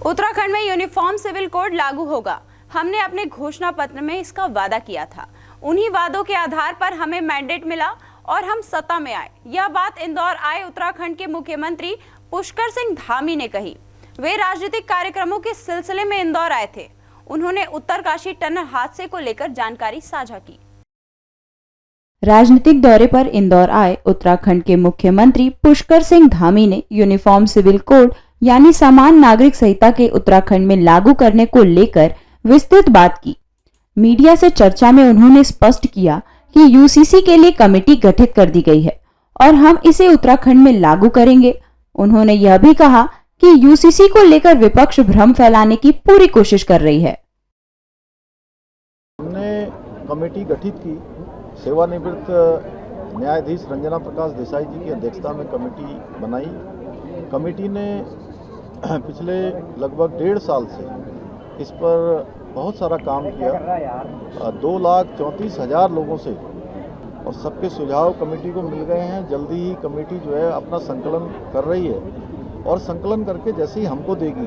उत्तराखंड में uniform civil code लागू होगा। हमने अपने घोषणा पत्र में इसका वादा किया था। उन्हीं वादों के आधार पर हमें मैंडेट मिला और हम सत्ता में आए। यह बात इंदौर आए उत्तराखंड के मुख्यमंत्री पुष्कर सिंह धामी ने कही। वे राजनीतिक कार्यक्रमों के सिलसिले में इंदौर आए थे। उन्होंने उत्तरकाशी टनल हादसे को लेकर जानकारी साझा की। राजनीतिक दौरे पर इंदौर आए उत्तराखंड के मुख्यमंत्री पुष्कर सिंह धामी ने यूनिफॉर्म सिविल कोड यानी समान नागरिक संहिता के उत्तराखंड में लागू करने को लेकर विस्तृत बात की। मीडिया से चर्चा में उन्होंने स्पष्ट किया कि यूसीसी के लिए कमेटी गठित कर दी गई है और हम इसे उत्तराखंड में लागू करेंगे। उन्होंने यह भी कहा कि यूसीसी को लेकर विपक्ष भ्रम फैलाने की पूरी कोशिश कर रही है। हमने कमेटी गठित की। सेवानिवृत्त न्यायाधीश रंजना प्रकाश देसाई जी की अध्यक्षता में कमेटी बनाई। कमेटी ने पिछले लगभग 1.5 साल से इस पर बहुत सारा काम किया। 2,34,000 लोगों से और सबके सुझाव कमेटी को मिल गए हैं। जल्दी ही कमेटी जो है अपना संकलन कर रही है और संकलन करके जैसे ही हमको देगी,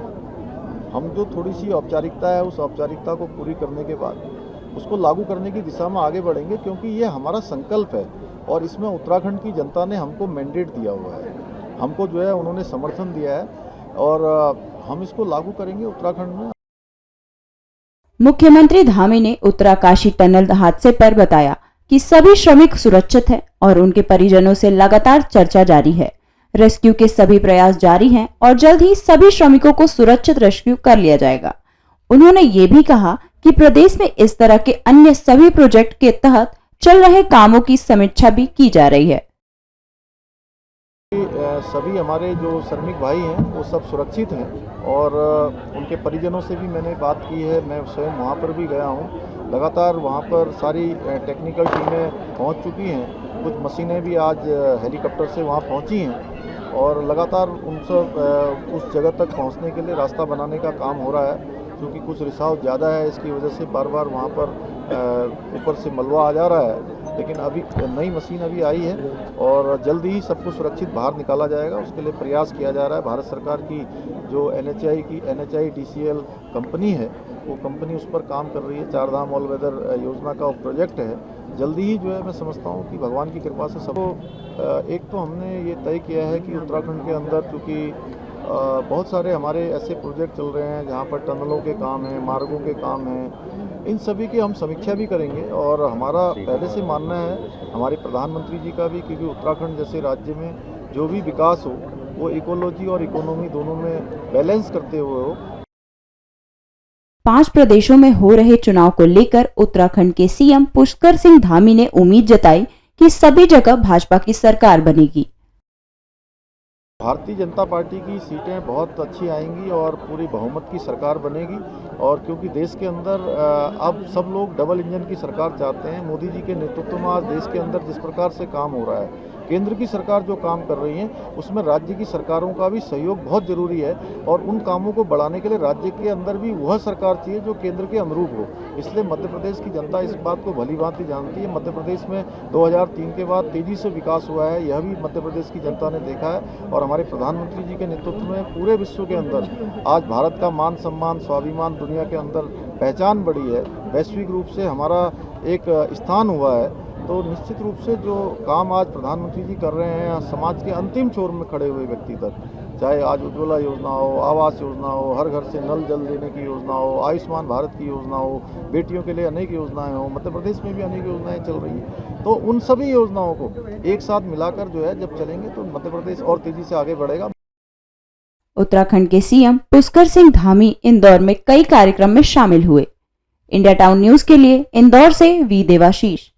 हम जो थोड़ी सी औपचारिकता है उस औपचारिकता को पूरी करने के बाद उसको लागू करने की दिशा में आगे बढ़ेंगे, क्योंकि ये हमारा संकल्प है और इसमें उत्तराखंड की जनता ने हमको मैंडेट दिया हुआ है। हमको जो है उन्होंने समर्थन दिया है और हम इसको लागू करेंगे उत्तराखंड में। मुख्यमंत्री धामी ने उत्तराकाशी टनल हादसे पर बताया कि सभी श्रमिक सुरक्षित हैं और उनके परिजनों से लगातार चर्चा जारी है। रेस्क्यू के सभी प्रयास जारी हैं और जल्द ही सभी श्रमिकों को सुरक्षित रेस्क्यू कर लिया जाएगा। उन्होंने ये भी कहा कि प्रदेश में इस तरह के अन्य सभी प्रोजेक्ट के तहत चल रहे कामों की समीक्षा भी की जा रही है। सभी हमारे जो श्रमिक भाई हैं वो सब सुरक्षित हैं और उनके परिजनों से भी मैंने बात की है। मैं स्वयं वहाँ पर भी गया हूँ। लगातार वहाँ पर सारी टेक्निकल टीमें पहुँच चुकी हैं। कुछ मशीनें भी आज हेलीकॉप्टर से वहाँ पहुँची हैं और लगातार उन सब उस जगह तक पहुँचने के लिए रास्ता बनाने का काम हो रहा है, क्योंकि कुछ रिसाव ज़्यादा है। इसकी वजह से बार बार वहाँ पर ऊपर से मलबा आ जा रहा है। लेकिन अभी नई मशीन अभी आई है और जल्दी ही सबको सुरक्षित बाहर निकाला जाएगा। उसके लिए प्रयास किया जा रहा है। भारत सरकार की जो NHIDCL कंपनी है, वो कंपनी उस पर काम कर रही है। 4 धाम ऑल वेदर योजना का प्रोजेक्ट है। जल्दी ही जो है मैं समझता हूँ कि भगवान की कृपा से सबको एक तो हमने ये तय किया है कि उत्तराखंड के अंदर चूँकि बहुत सारे हमारे ऐसे प्रोजेक्ट चल रहे हैं जहाँ पर टनलों के काम हैं, मार्गों के काम हैं, इन सभी की हम समीक्षा भी करेंगे। और हमारा पहले से मानना है, हमारे प्रधानमंत्री जी का भी, क्योंकि उत्तराखंड जैसे राज्य में जो भी विकास हो वो इकोलॉजी और इकोनॉमी दोनों में बैलेंस करते हुए हो। 5 प्रदेशों में हो रहे चुनाव को लेकर उत्तराखंड के सीएम पुष्कर सिंह धामी ने उम्मीद जताई कि सभी जगह भाजपा की सरकार बनेगी। भारतीय जनता पार्टी की सीटें बहुत अच्छी आएंगी और पूरी बहुमत की सरकार बनेगी। और क्योंकि देश के अंदर अब सब लोग डबल इंजन की सरकार चाहते हैं। मोदी जी के नेतृत्व में आज देश के अंदर जिस प्रकार से काम हो रहा है, केंद्र की सरकार जो काम कर रही है उसमें राज्य की सरकारों का भी सहयोग बहुत ज़रूरी है और उन कामों को बढ़ाने के लिए राज्य के अंदर भी वह सरकार चाहिए जो केंद्र के अनुरूप हो। इसलिए मध्य प्रदेश की जनता इस बात को भली भांति जानती है। मध्य प्रदेश में 2003 के बाद तेज़ी से विकास हुआ है, यह भी मध्य प्रदेश की जनता ने देखा है। और हमारे प्रधानमंत्री जी के नेतृत्व में पूरे विश्व के अंदर आज भारत का मान सम्मान, स्वाभिमान दुनिया के अंदर पहचान बढ़ी है। वैश्विक रूप से हमारा एक स्थान हुआ है। तो निश्चित रूप से जो काम आज प्रधानमंत्री जी कर रहे हैं, समाज के अंतिम छोर में खड़े हुए व्यक्ति तक, चाहे आज उज्ज्वला योजना हो, आवास योजना हो, हर घर से नल जल देने की योजना हो, आयुष्मान भारत की योजना हो, बेटियों के लिए अनेक योजनाएं हो, मध्य प्रदेश में भी अनेक योजनाएं चल रही हैं। तो उन सभी योजनाओं को एक साथ मिलाकर जो है जब चलेंगे तो मध्य प्रदेश और तेजी से आगे बढ़ेगा। उत्तराखंड के सीएम पुष्कर सिंह धामी इंदौर में कई कार्यक्रम में शामिल हुए। इंडिया टाउन न्यूज के लिए इंदौर से वी देवाशीष।